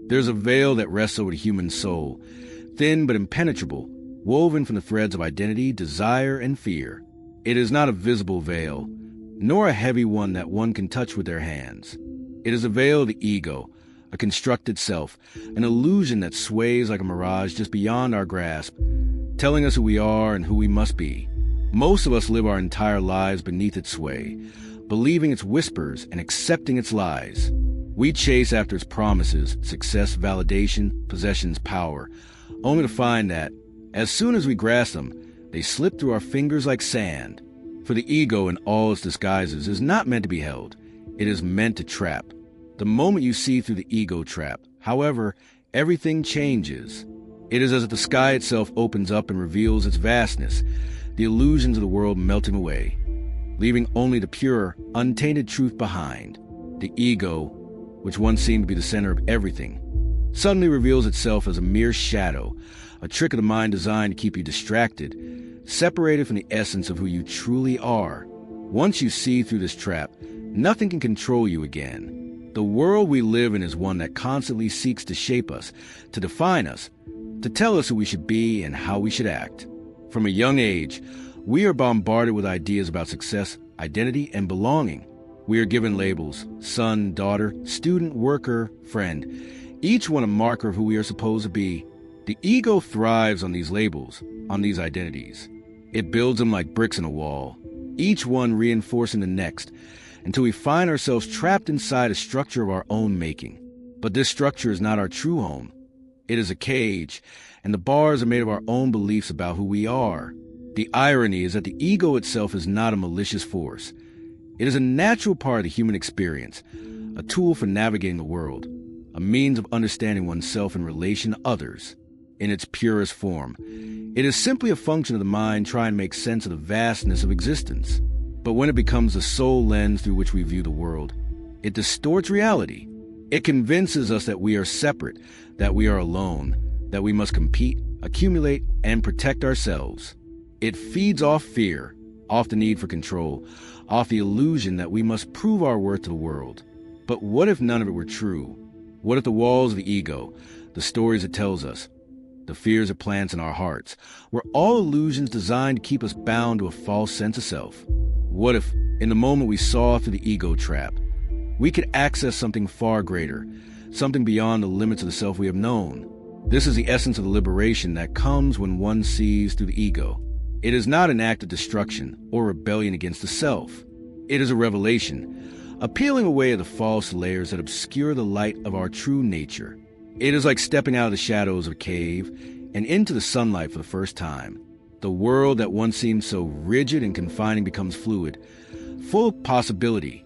There's a veil that rests over the human soul, thin but impenetrable, woven from the threads of identity, desire, and fear. It is not a visible veil, nor a heavy one that one can touch with their hands. It is a veil of the ego, a constructed self, an illusion that sways like a mirage just beyond our grasp, telling us who we are and who we must be. Most of us live our entire lives beneath its sway, believing its whispers and accepting its lies. We chase after its promises, success, validation, possessions, power, only to find that, as soon as we grasp them, they slip through our fingers like sand. For the ego in all its disguises is not meant to be held. It is meant to trap. The moment you see through the ego trap, however, everything changes. It is as if the sky itself opens up and reveals its vastness, the illusions of the world melting away, leaving only the pure, untainted truth behind. The ego, which once seemed to be the center of everything, suddenly reveals itself as a mere shadow, a trick of the mind designed to keep you distracted, separated from the essence of who you truly are. Once you see through this trap, nothing can control you again. The world we live in is one that constantly seeks to shape us, to define us, to tell us who we should be and how we should act. From a young age, we are bombarded with ideas about success, identity, and belonging. We are given labels: son, daughter, student, worker, friend, each one a marker of who we are supposed to be. The ego thrives on these labels, on these identities. It builds them like bricks in a wall, each one reinforcing the next, until we find ourselves trapped inside a structure of our own making. But this structure is not our true home. It is a cage, and the bars are made of our own beliefs about who we are. The irony is that the ego itself is not a malicious force. It is a natural part of the human experience, a tool for navigating the world, a means of understanding oneself in relation to others. In its purest form, it is simply a function of the mind trying to make sense of the vastness of existence. But when it becomes the sole lens through which we view the world, it distorts reality. It convinces us that we are separate, that we are alone, that we must compete, accumulate, and protect ourselves. It feeds off fear, off the need for control, off the illusion that we must prove our worth to the world. But what if none of it were true? What if the walls of the ego, the stories it tells us, the fears it plants in our hearts, were all illusions designed to keep us bound to a false sense of self? What if, in the moment we saw through the ego trap, we could access something far greater, something beyond the limits of the self we have known? This is the essence of the liberation that comes when one sees through the ego. It is not an act of destruction or rebellion against the self. It is a revelation, a peeling away of the false layers that obscure the light of our true nature. It is like stepping out of the shadows of a cave and into the sunlight for the first time. The world that once seemed so rigid and confining becomes fluid, full of possibility,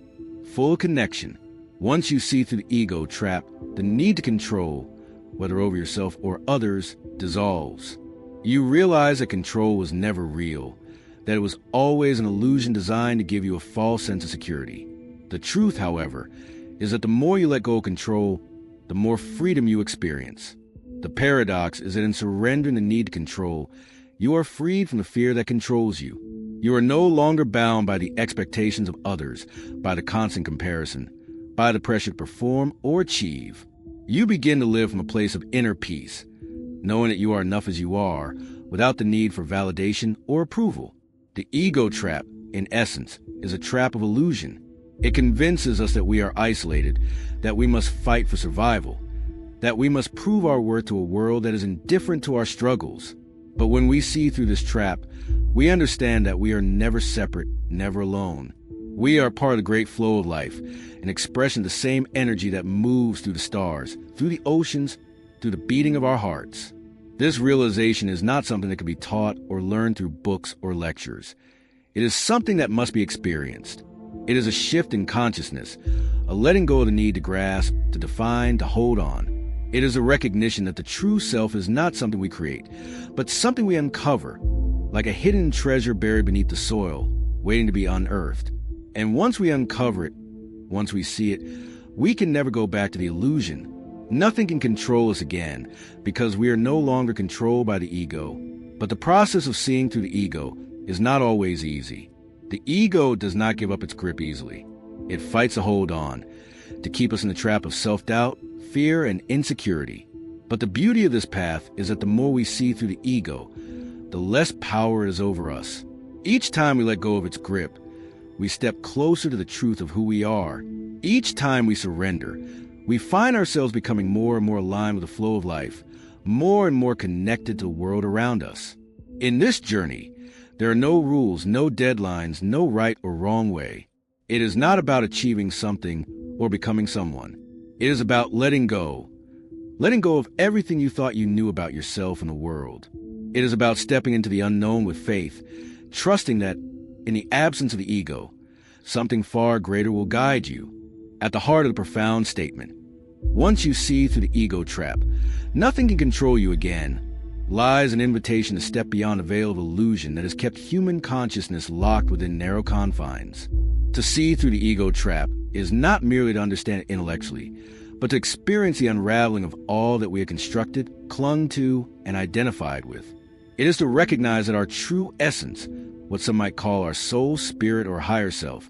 full of connection. Once you see through the ego trap, the need to control, whether over yourself or others, dissolves. You realize that control was never real, that it was always an illusion designed to give you a false sense of security. The truth, however, is that the more you let go of control, the more freedom you experience. The paradox is that in surrendering the need to control, you are freed from the fear that controls you. You are no longer bound by the expectations of others, by the constant comparison, by the pressure to perform or achieve. You begin to live from a place of inner peace, knowing that you are enough as you are, without the need for validation or approval. The ego trap, in essence, is a trap of illusion. It convinces us that we are isolated, that we must fight for survival, that we must prove our worth to a world that is indifferent to our struggles. But when we see through this trap, we understand that we are never separate, never alone. We are part of the great flow of life, an expression of the same energy that moves through the stars, through the oceans, through the beating of our hearts. This realization is not something that can be taught or learned through books or lectures. It is something that must be experienced. It is a shift in consciousness, a letting go of the need to grasp, to define, to hold on. It is a recognition that the true self is not something we create, but something we uncover, like a hidden treasure buried beneath the soil, waiting to be unearthed. And once we uncover it, once we see it, we can never go back to the illusion. Nothing can control us again, because we are no longer controlled by the ego. But the process of seeing through the ego is not always easy. The ego does not give up its grip easily. It fights to hold on, to keep us in the trap of self-doubt, fear, and insecurity. But the beauty of this path is that the more we see through the ego, the less power it is over us. Each time we let go of its grip, we step closer to the truth of who we are. Each time we surrender, we find ourselves becoming more and more aligned with the flow of life, more and more connected to the world around us. In this journey, there are no rules, no deadlines, no right or wrong way. It is not about achieving something or becoming someone. It is about letting go of everything you thought you knew about yourself and the world. It is about stepping into the unknown with faith, trusting that in the absence of the ego, something far greater will guide you. At the heart of the profound statement, once you see through the ego trap, nothing can control you again, lies an invitation to step beyond a veil of illusion that has kept human consciousness locked within narrow confines. To see through the ego trap is not merely to understand it intellectually, but to experience the unraveling of all that we have constructed, clung to, and identified with. It is to recognize that our true essence, what some might call our soul, spirit, or higher self,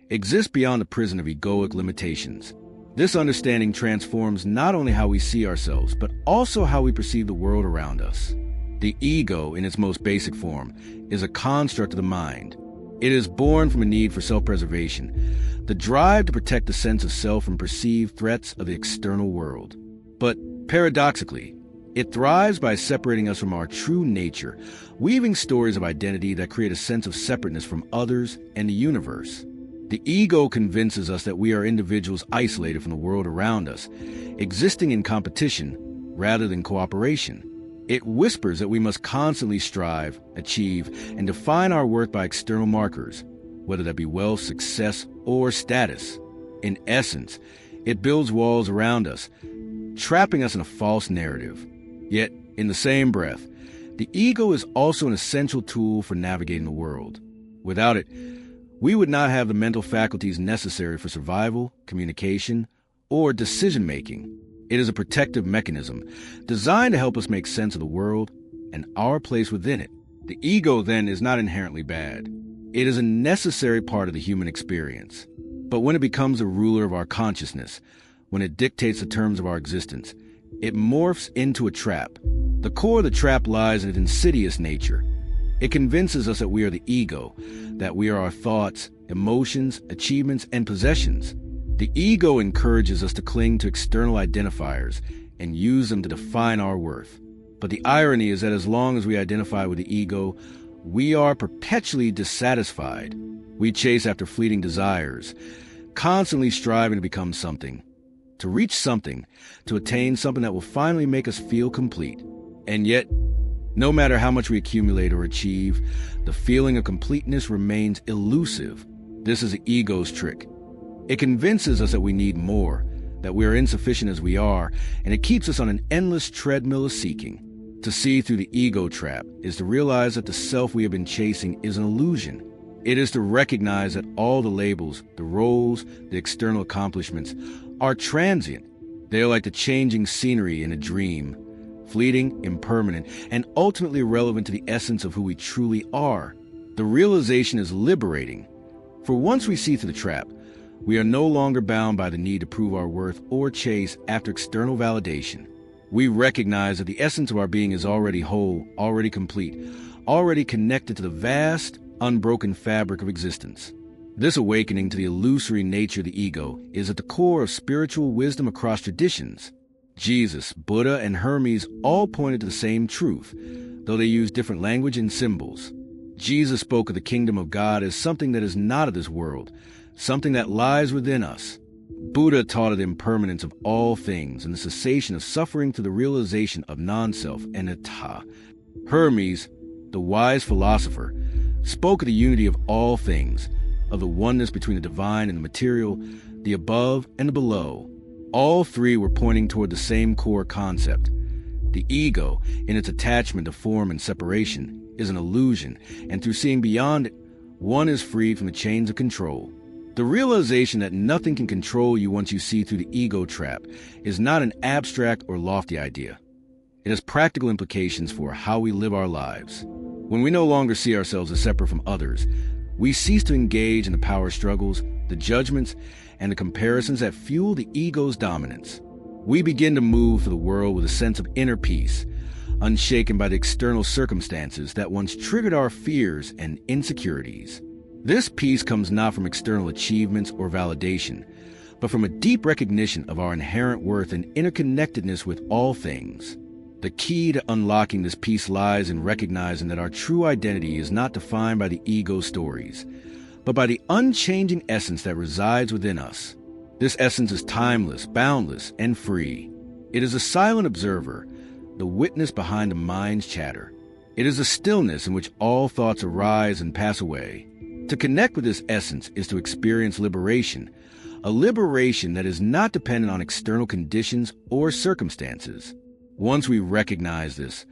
exists beyond the prison of egoic limitations. This understanding transforms not only how we see ourselves, but also how we perceive the world around us. The ego, in its most basic form, is a construct of the mind. It is born from a need for self-preservation, the drive to protect the sense of self from perceived threats of the external world. But paradoxically, it thrives by separating us from our true nature, weaving stories of identity that create a sense of separateness from others and the universe. The ego convinces us that we are individuals isolated from the world around us, existing in competition rather than cooperation. It whispers that we must constantly strive, achieve, and define our worth by external markers, whether that be wealth, success, or status. In essence, it builds walls around us, trapping us in a false narrative. Yet, in the same breath, the ego is also an essential tool for navigating the world. Without it, we would not have the mental faculties necessary for survival, communication, or decision-making. It is a protective mechanism designed to help us make sense of the world and our place within it. The ego, then, is not inherently bad. It is a necessary part of the human experience. But when it becomes a ruler of our consciousness, when it dictates the terms of our existence, it morphs into a trap. The core of the trap lies in its insidious nature. It convinces us that we are the ego, that we are our thoughts, emotions, achievements, and possessions. The ego encourages us to cling to external identifiers and use them to define our worth. But the irony is that as long as we identify with the ego, we are perpetually dissatisfied. We chase after fleeting desires, constantly striving to become something, to reach something, to attain something that will finally make us feel complete. And yet, no matter how much we accumulate or achieve, the feeling of completeness remains elusive. This is the ego's trick. It convinces us that we need more, that we are insufficient as we are, and it keeps us on an endless treadmill of seeking. To see through the ego trap is to realize that the self we have been chasing is an illusion. It is to recognize that all the labels, the roles, the external accomplishments are transient. They are like the changing scenery in a dream, fleeting, impermanent, and ultimately irrelevant to the essence of who we truly are. The realization is liberating, for once we see through the trap, we are no longer bound by the need to prove our worth or chase after external validation. We recognize that the essence of our being is already whole, already complete, already connected to the vast, unbroken fabric of existence. This awakening to the illusory nature of the ego is at the core of spiritual wisdom across traditions. Jesus, Buddha, and Hermes all pointed to the same truth, though they used different language and symbols. Jesus spoke of the kingdom of God as something that is not of this world, something that lies within us. Buddha taught of the impermanence of all things and the cessation of suffering through the realization of non-self and anatta. Hermes, the wise philosopher, spoke of the unity of all things, of the oneness between the divine and the material, the above and the below. All three were pointing toward the same core concept. The ego, in its attachment to form and separation, is an illusion, and through seeing beyond it, one is freed from the chains of control. The realization that nothing can control you once you see through the ego trap is not an abstract or lofty idea. It has practical implications for how we live our lives. When we no longer see ourselves as separate from others, we cease to engage in the power struggles, the judgments, and the comparisons that fuel the ego's dominance. We begin to move through the world with a sense of inner peace, unshaken by the external circumstances that once triggered our fears and insecurities. This peace comes not from external achievements or validation, but from a deep recognition of our inherent worth and interconnectedness with all things. The key to unlocking this peace lies in recognizing that our true identity is not defined by the ego stories, but by the unchanging essence that resides within us. This essence is timeless, boundless, and free. It is a silent observer, the witness behind the mind's chatter. It is a stillness in which all thoughts arise and pass away. To connect with this essence is to experience liberation, a liberation that is not dependent on external conditions or circumstances. Once we recognize this,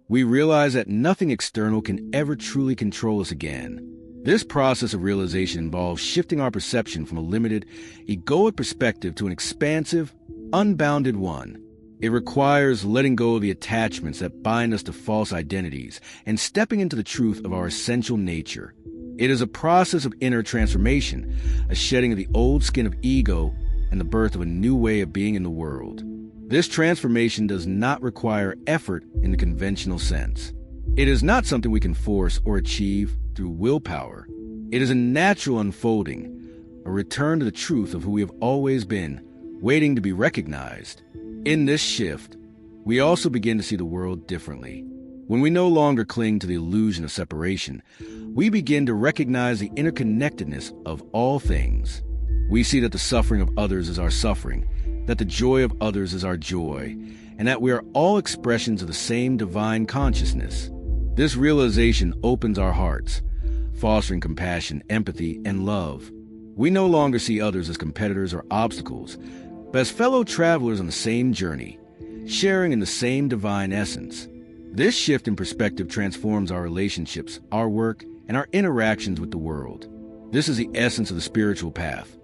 we realize that nothing external can ever truly control us again. This process of realization involves shifting our perception from a limited, egoic perspective to an expansive, unbounded one. It requires letting go of the attachments that bind us to false identities and stepping into the truth of our essential nature. It is a process of inner transformation, a shedding of the old skin of ego and the birth of a new way of being in the world. This transformation does not require effort in the conventional sense. It is not something we can force or achieve through willpower. It is a natural unfolding, a return to the truth of who we have always been, waiting to be recognized. In this shift, we also begin to see the world differently. When we no longer cling to the illusion of separation, we begin to recognize the interconnectedness of all things. We see that the suffering of others is our suffering, that the joy of others is our joy, and that we are all expressions of the same divine consciousness. This realization opens our hearts, fostering compassion, empathy, and love. We no longer see others as competitors or obstacles, but as fellow travelers on the same journey, sharing in the same divine essence. This shift in perspective transforms our relationships, our work, and our interactions with the world. This is the essence of the spiritual path,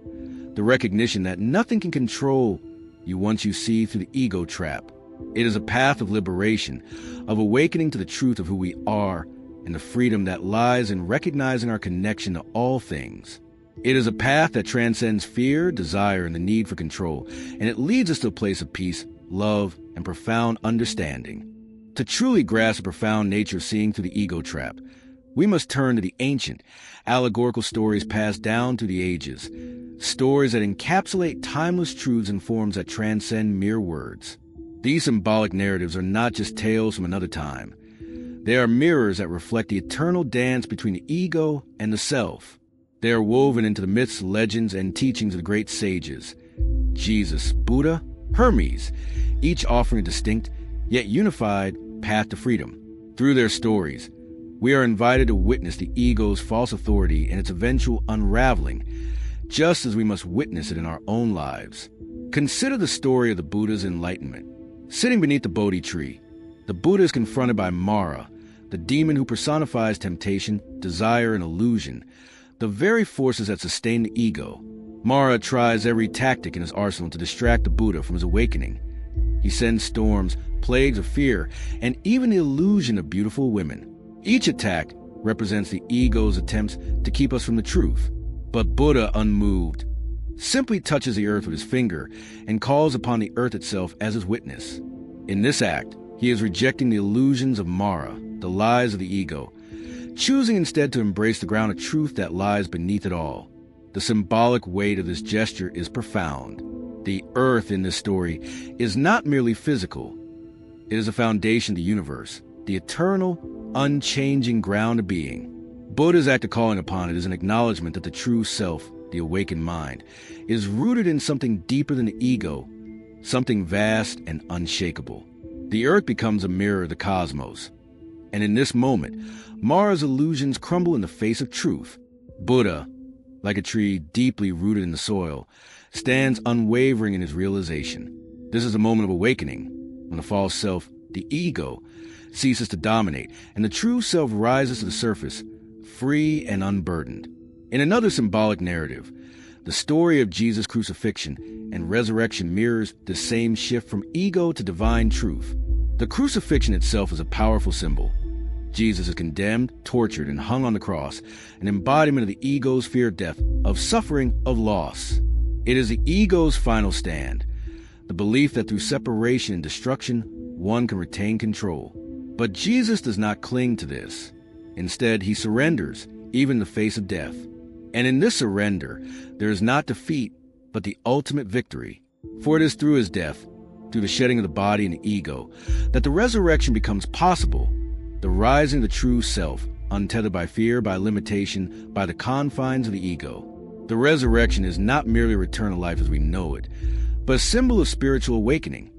the recognition that nothing can control you once you see through the ego trap. It is a path of liberation, of awakening to the truth of who we are and the freedom that lies in recognizing our connection to all things. It is a path that transcends fear, desire, and the need for control, and it leads us to a place of peace, love, and profound understanding. To truly grasp the profound nature of seeing through the ego trap, we must turn to the ancient, allegorical stories passed down through the ages, stories that encapsulate timeless truths in forms that transcend mere words. These symbolic narratives are not just tales from another time. They are mirrors that reflect the eternal dance between the ego and the self. They are woven into the myths, legends, and teachings of the great sages, Jesus, Buddha, Hermes, each offering a distinct, yet unified, path to freedom. Through their stories, we are invited to witness the ego's false authority and its eventual unraveling, just as we must witness it in our own lives. Consider the story of the Buddha's enlightenment. Sitting beneath the Bodhi tree, the Buddha is confronted by Mara, the demon who personifies temptation, desire, and illusion, the very forces that sustain the ego. Mara tries every tactic in his arsenal to distract the Buddha from his awakening. He sends storms, plagues of fear, and even the illusion of beautiful women. Each attack represents the ego's attempts to keep us from the truth. But Buddha, unmoved, simply touches the earth with his finger and calls upon the earth itself as his witness. In this act, he is rejecting the illusions of Mara, the lies of the ego, choosing instead to embrace the ground of truth that lies beneath it all. The symbolic weight of this gesture is profound. The earth in this story is not merely physical. It is a foundation of the universe, the eternal, unchanging ground of being. Buddha's act of calling upon it is an acknowledgement that the true self, the awakened mind, is rooted in something deeper than the ego, something vast and unshakable. The earth becomes a mirror of the cosmos. And in this moment, Mara's illusions crumble in the face of truth. Buddha, like a tree deeply rooted in the soil, stands unwavering in his realization. This is a moment of awakening, when the false self, the ego, ceases to dominate, and the true self rises to the surface, free and unburdened. In another symbolic narrative, the story of Jesus' crucifixion and resurrection mirrors the same shift from ego to divine truth. The crucifixion itself is a powerful symbol. Jesus is condemned, tortured, and hung on the cross, an embodiment of the ego's fear of death, of suffering, of loss. It is the ego's final stand, the belief that through separation and destruction, one can retain control. But Jesus does not cling to this. Instead, he surrenders, even in the face of death. And in this surrender, there is not defeat, but the ultimate victory. For it is through his death, through the shedding of the body and the ego, that the resurrection becomes possible, the rising of the true self, untethered by fear, by limitation, by the confines of the ego. The resurrection is not merely a return to life as we know it, but a symbol of spiritual awakening,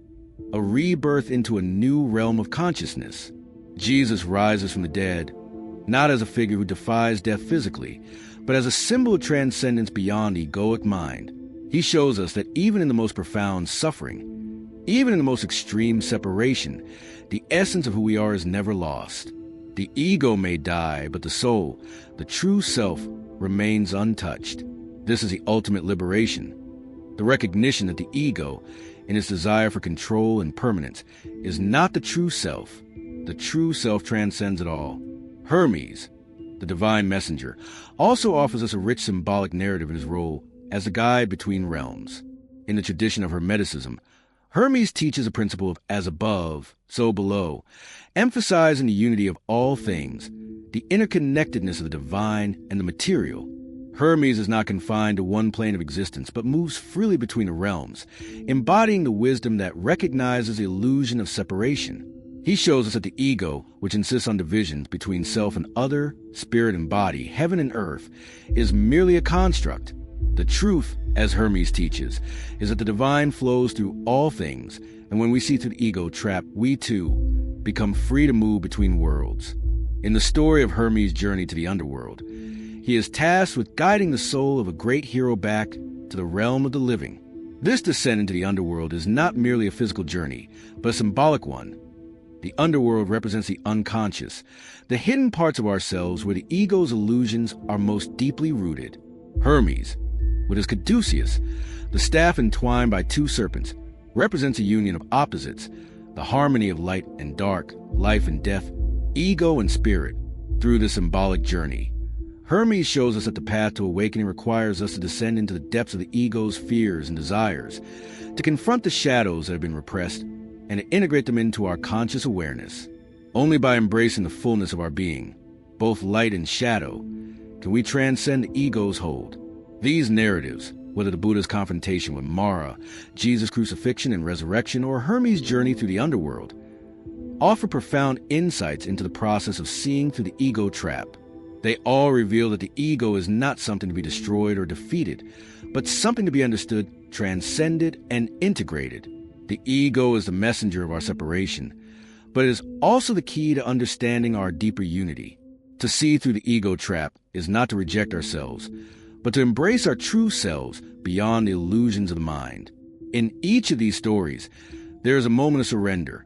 a rebirth into a new realm of consciousness. Jesus rises from the dead, not as a figure who defies death physically, but as a symbol of transcendence beyond the egoic mind. He shows us that even in the most profound suffering, even in the most extreme separation, the essence of who we are is never lost. The ego may die, but the soul, the true self, remains untouched. This is the ultimate liberation. The recognition that the ego, in its desire for control and permanence, is not the true self. The true self transcends it all. Hermes, the divine messenger, also offers us a rich symbolic narrative in his role as a guide between realms. In the tradition of Hermeticism, Hermes teaches a principle of as above, so below, emphasizing the unity of all things, the interconnectedness of the divine and the material. Hermes is not confined to one plane of existence, but moves freely between the realms, embodying the wisdom that recognizes the illusion of separation. He shows us that the ego, which insists on divisions between self and other, spirit and body, heaven and earth, is merely a construct. The truth, as Hermes teaches, is that the divine flows through all things, and when we see through the ego trap, we too become free to move between worlds. In the story of Hermes' journey to the underworld, he is tasked with guiding the soul of a great hero back to the realm of the living. This descent into the underworld is not merely a physical journey, but a symbolic one. The underworld represents the unconscious, the hidden parts of ourselves where the ego's illusions are most deeply rooted. Hermes, with his caduceus, the staff entwined by two serpents, represents a union of opposites, the harmony of light and dark, life and death, ego and spirit. Through this symbolic journey, Hermes shows us that the path to awakening requires us to descend into the depths of the ego's fears and desires, to confront the shadows that have been repressed, and to integrate them into our conscious awareness. Only by embracing the fullness of our being, both light and shadow, can we transcend the ego's hold. These narratives, whether the Buddha's confrontation with Mara, Jesus' crucifixion and resurrection, or Hermes' journey through the underworld, offer profound insights into the process of seeing through the ego trap. They all reveal that the ego is not something to be destroyed or defeated, but something to be understood, transcended, and integrated. The ego is the messenger of our separation, but it is also the key to understanding our deeper unity. To see through the ego trap is not to reject ourselves, but to embrace our true selves beyond the illusions of the mind. In each of these stories, there is a moment of surrender,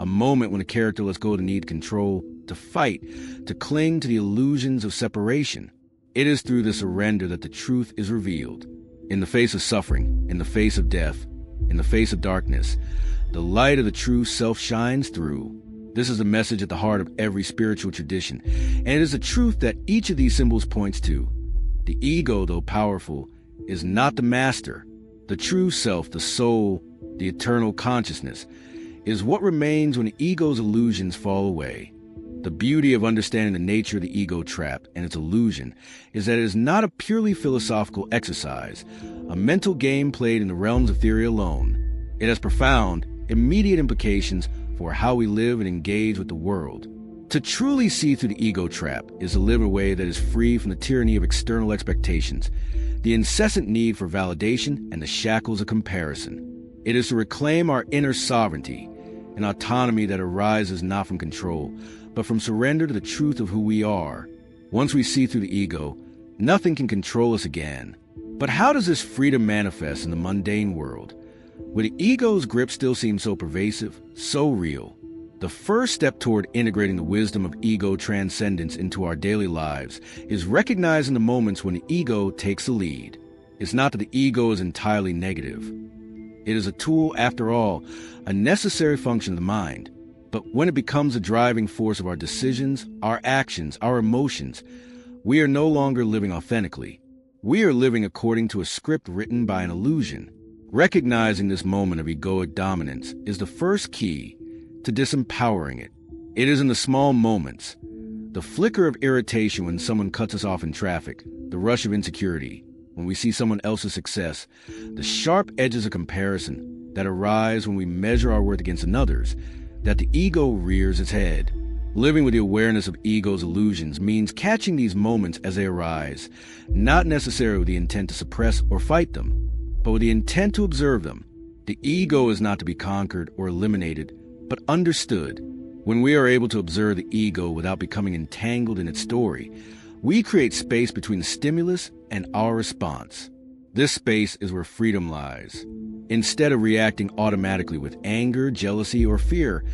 a moment when a character lets go of the need to control, to fight, to cling to the illusions of separation. It is through the surrender that the truth is revealed. In the face of suffering, in the face of death, in the face of darkness, the light of the true self shines through. This is the message at the heart of every spiritual tradition, and it is the truth that each of these symbols points to. The ego, though powerful, is not the master. The true self, the soul, the eternal consciousness, is what remains when the ego's illusions fall away. The beauty of understanding the nature of the ego trap and its illusion is that it is not a purely philosophical exercise, a mental game played in the realms of theory alone. It has profound, immediate implications for how we live and engage with the world. To truly see through the ego trap is to live in a way that is free from the tyranny of external expectations, the incessant need for validation, and the shackles of comparison. It is to reclaim our inner sovereignty, an autonomy that arises not from control, but from surrender to the truth of who we are. Once we see through the ego, nothing can control us again. But how does this freedom manifest in the mundane world, where the ego's grip still seems so pervasive, so real? The first step toward integrating the wisdom of ego transcendence into our daily lives is recognizing the moments when the ego takes the lead. It's not that the ego is entirely negative. It is a tool, after all, a necessary function of the mind. But when it becomes a driving force of our decisions, our actions, our emotions, we are no longer living authentically. We are living according to a script written by an illusion. Recognizing this moment of egoic dominance is the first key to disempowering it. It is in the small moments, the flicker of irritation when someone cuts us off in traffic, the rush of insecurity, when we see someone else's success, the sharp edges of comparison that arise when we measure our worth against another's, that the ego rears its head. Living with the awareness of ego's illusions means catching these moments as they arise, not necessarily with the intent to suppress or fight them, but with the intent to observe them. The ego is not to be conquered or eliminated, but understood. When we are able to observe the ego without becoming entangled in its story, we create space between the stimulus and our response. This space is where freedom lies. Instead of reacting automatically with anger, jealousy, or fear,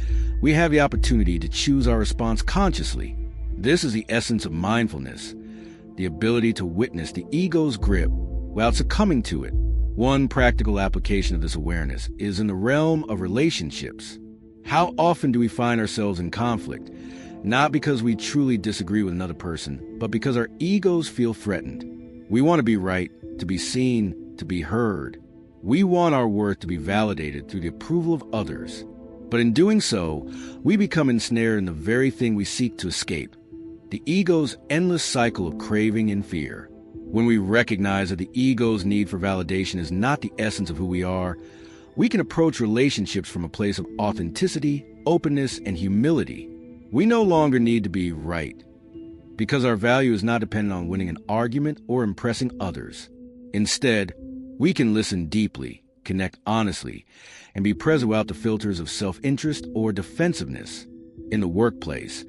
we have the opportunity to choose our response consciously. This is the essence of mindfulness, the ability to witness the ego's grip without succumbing to it. One practical application of this awareness is in the realm of relationships. How often do we find ourselves in conflict, not because we truly disagree with another person, but because our egos feel threatened? We want to be right, to be seen, to be heard. We want our worth to be validated through the approval of others. But in doing so, we become ensnared in the very thing we seek to escape, the ego's endless cycle of craving and fear. When we recognize that the ego's need for validation is not the essence of who we are, we can approach relationships from a place of authenticity, openness, and humility. We no longer need to be right, because our value is not dependent on winning an argument or impressing others. Instead, we can listen deeply, connect honestly, and be present without the filters of self-interest or defensiveness. In the workplace,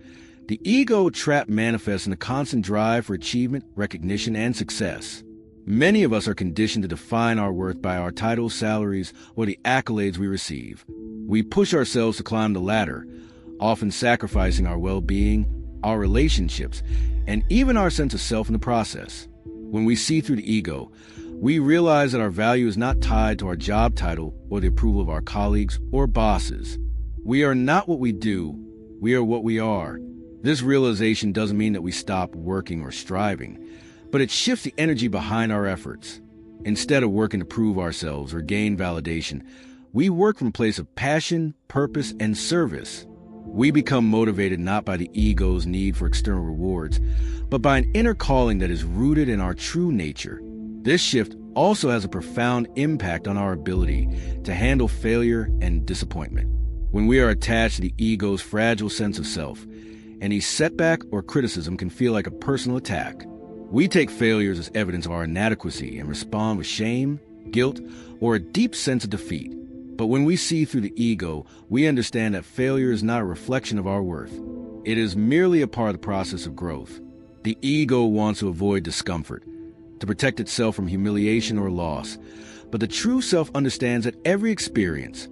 the ego trap manifests in a constant drive for achievement, recognition, and success. Many of us are conditioned to define our worth by our titles, salaries, or the accolades we receive. We push ourselves to climb the ladder, often sacrificing our well-being, our relationships, and even our sense of self in the process. When we see through the ego, we realize that our value is not tied to our job title or the approval of our colleagues or bosses. We are not what we do, we are what we are. This realization doesn't mean that we stop working or striving, but it shifts the energy behind our efforts. Instead of working to prove ourselves or gain validation, we work from a place of passion, purpose, and service. We become motivated not by the ego's need for external rewards, but by an inner calling that is rooted in our true nature. This shift also has a profound impact on our ability to handle failure and disappointment. When we are attached to the ego's fragile sense of self, any setback or criticism can feel like a personal attack. We take failures as evidence of our inadequacy and respond with shame, guilt, or a deep sense of defeat. But when we see through the ego, we understand that failure is not a reflection of our worth. It is merely a part of the process of growth. The ego wants to avoid discomfort, to protect itself from humiliation or loss. But the true self understands that every experience,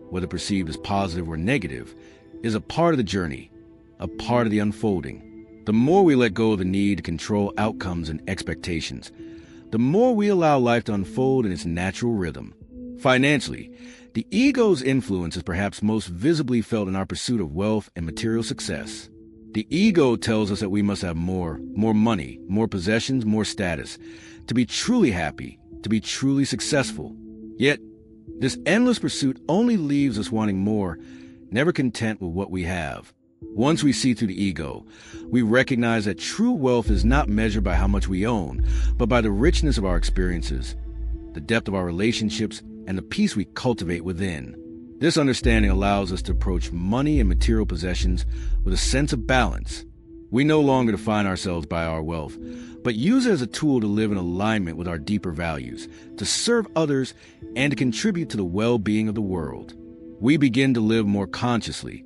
whether perceived as positive or negative, is a part of the journey, a part of the unfolding. The more we let go of the need to control outcomes and expectations, the more we allow life to unfold in its natural rhythm. Financially, the ego's influence is perhaps most visibly felt in our pursuit of wealth and material success. The ego tells us that we must have more money, more possessions, more status, to be truly happy, to be truly successful. Yet, this endless pursuit only leaves us wanting more, never content with what we have. Once we see through the ego, we recognize that true wealth is not measured by how much we own, but by the richness of our experiences, the depth of our relationships, and the peace we cultivate within. This understanding allows us to approach money and material possessions with a sense of balance. We no longer define ourselves by our wealth, but use it as a tool to live in alignment with our deeper values, to serve others, and to contribute to the well-being of the world. We begin to live more consciously,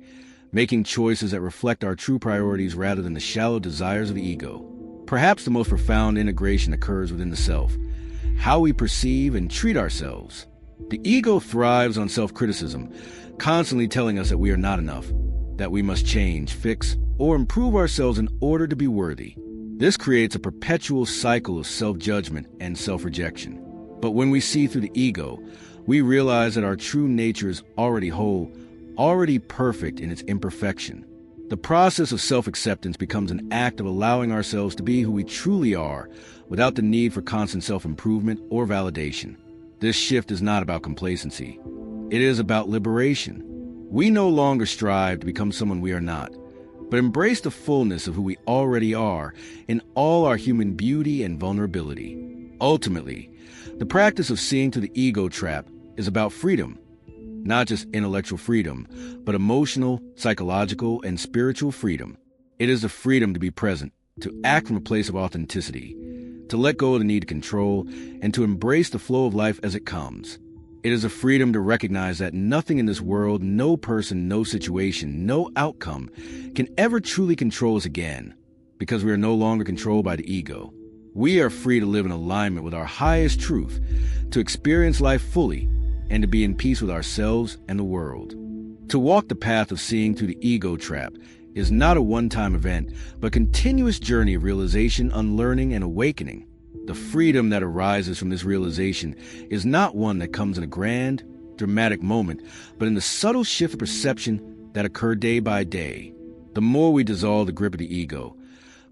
making choices that reflect our true priorities rather than the shallow desires of the ego. Perhaps the most profound integration occurs within the self, how we perceive and treat ourselves. The ego thrives on self-criticism, constantly telling us that we are not enough, that we must change, fix, or improve ourselves in order to be worthy. This creates a perpetual cycle of self-judgment and self-rejection. But when we see through the ego, we realize that our true nature is already whole, already perfect in its imperfection. The process of self-acceptance becomes an act of allowing ourselves to be who we truly are without the need for constant self-improvement or validation. This shift is not about complacency. It is about liberation. We no longer strive to become someone we are not, but embrace the fullness of who we already are in all our human beauty and vulnerability. Ultimately, the practice of seeing through the ego trap is about freedom. Not just intellectual freedom, but emotional, psychological, and spiritual freedom. It is the freedom to be present, to act from a place of authenticity, to let go of the need to control, and to embrace the flow of life as it comes. It is a freedom to recognize that nothing in this world, no person, no situation, no outcome can ever truly control us again, because we are no longer controlled by the ego. We are free to live in alignment with our highest truth, to experience life fully, and to be in peace with ourselves and the world. To walk the path of seeing through the ego trap is not a one-time event, but a continuous journey of realization, unlearning, and awakening. The freedom that arises from this realization is not one that comes in a grand, dramatic moment, but in the subtle shift of perception that occur day by day. The more we dissolve the grip of the ego,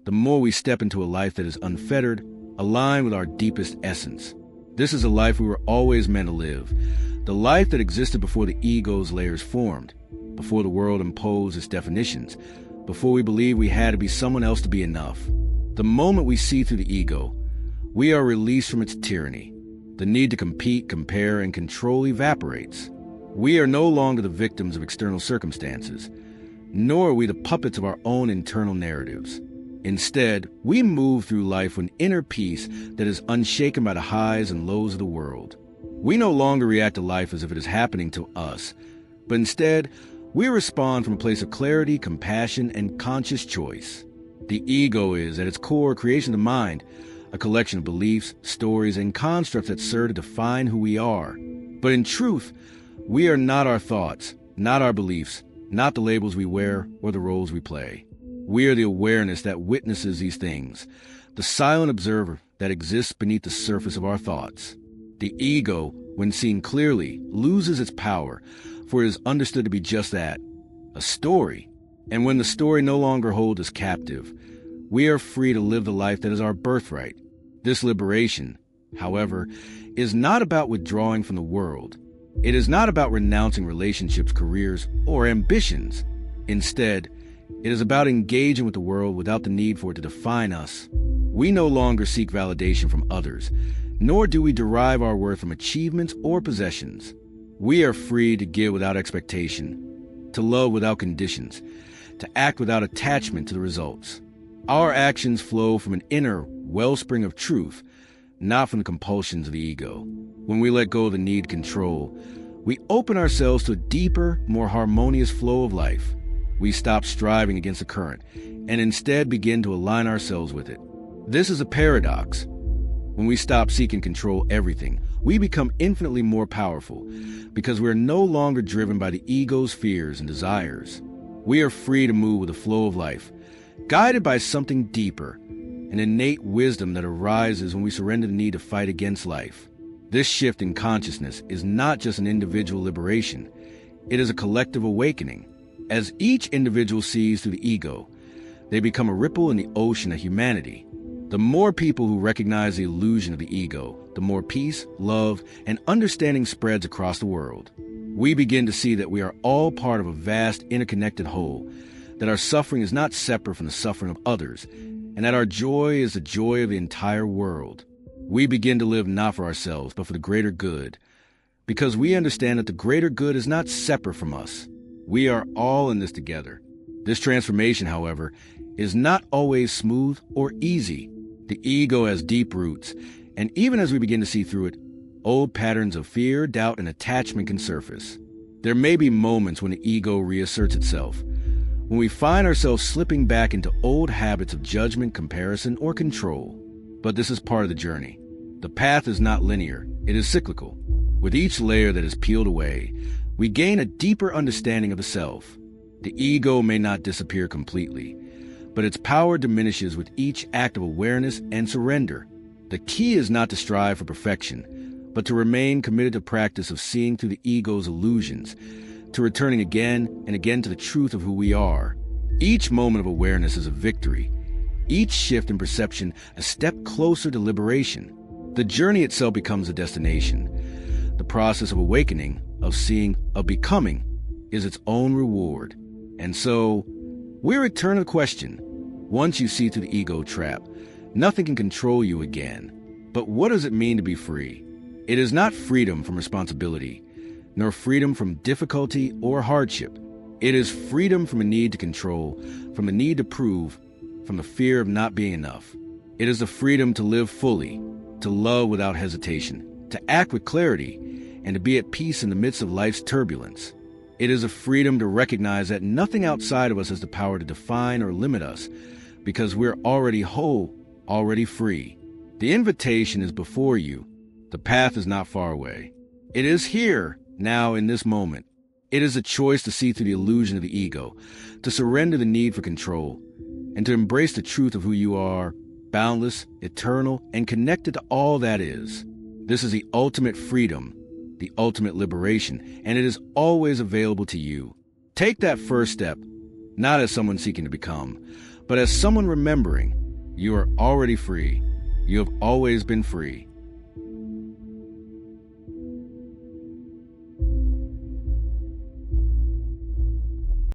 the more we step into a life that is unfettered, aligned with our deepest essence. This is a life we were always meant to live, the life that existed before the ego's layers formed, before the world imposed its definitions, before we believed we had to be someone else to be enough. The moment we see through the ego, we are released from its tyranny. The need to compete, compare, and control evaporates. We are no longer the victims of external circumstances, nor are we the puppets of our own internal narratives. Instead, we move through life with an inner peace that is unshaken by the highs and lows of the world. We no longer react to life as if it is happening to us, but instead, we respond from a place of clarity, compassion, and conscious choice. The ego is, at its core, a creation of the mind, a collection of beliefs, stories, and constructs that serve to define who we are. But in truth, we are not our thoughts, not our beliefs, not the labels we wear or the roles we play. We are the awareness that witnesses these things, the silent observer that exists beneath the surface of our thoughts. The ego, when seen clearly, loses its power, for it is understood to be just that, a story. And when the story no longer holds us captive, we are free to live the life that is our birthright. This liberation, however, is not about withdrawing from the world. It is not about renouncing relationships, careers, or ambitions. Instead, it is about engaging with the world without the need for it to define us. We no longer seek validation from others, nor do we derive our worth from achievements or possessions. We are free to give without expectation, to love without conditions, to act without attachment to the results. Our actions flow from an inner wellspring of truth, not from the compulsions of the ego. When we let go of the need to control, we open ourselves to a deeper, more harmonious flow of life. We stop striving against the current and instead begin to align ourselves with it. This is a paradox. When we stop seeking control everything, we become infinitely more powerful because we are no longer driven by the ego's fears and desires. We are free to move with the flow of life, guided by something deeper, an innate wisdom that arises when we surrender the need to fight against life. This shift in consciousness is not just an individual liberation, it is a collective awakening. As each individual sees through the ego, they become a ripple in the ocean of humanity. The more people who recognize the illusion of the ego, the more peace, love, and understanding spreads across the world. We begin to see that we are all part of a vast, interconnected whole, that our suffering is not separate from the suffering of others, and that our joy is the joy of the entire world. We begin to live not for ourselves, but for the greater good, because we understand that the greater good is not separate from us. We are all in this together. This transformation, however, is not always smooth or easy. The ego has deep roots, and even as we begin to see through it, old patterns of fear, doubt, and attachment can surface. There may be moments when the ego reasserts itself, when we find ourselves slipping back into old habits of judgment, comparison, or control. But this is part of the journey. The path is not linear, it is cyclical. With each layer that is peeled away, we gain a deeper understanding of the self. The ego may not disappear completely, but its power diminishes with each act of awareness and surrender. The key is not to strive for perfection, but to remain committed to practice of seeing through the ego's illusions, to returning again and again to the truth of who we are. Each moment of awareness is a victory. Each shift in perception a step closer to liberation. The journey itself becomes a destination. The process of awakening, of seeing, of becoming is its own reward. And so, we return to the question. Once you see through the ego trap, nothing can control you again. But what does it mean to be free? It is not freedom from responsibility, nor freedom from difficulty or hardship. It is freedom from a need to control, from a need to prove, from the fear of not being enough. It is the freedom to live fully, to love without hesitation, to act with clarity, and to be at peace in the midst of life's turbulence. It is a freedom to recognize that nothing outside of us has the power to define or limit us, because we're already whole, already free. The invitation is before you. The path is not far away. It is here, now, in this moment. It is a choice to see through the illusion of the ego, to surrender the need for control, and to embrace the truth of who you are, boundless, eternal, and connected to all that is. This is the ultimate freedom, the ultimate liberation, and it is always available to you. Take that first step, not as someone seeking to become, but as someone remembering you are already free. You have always been free.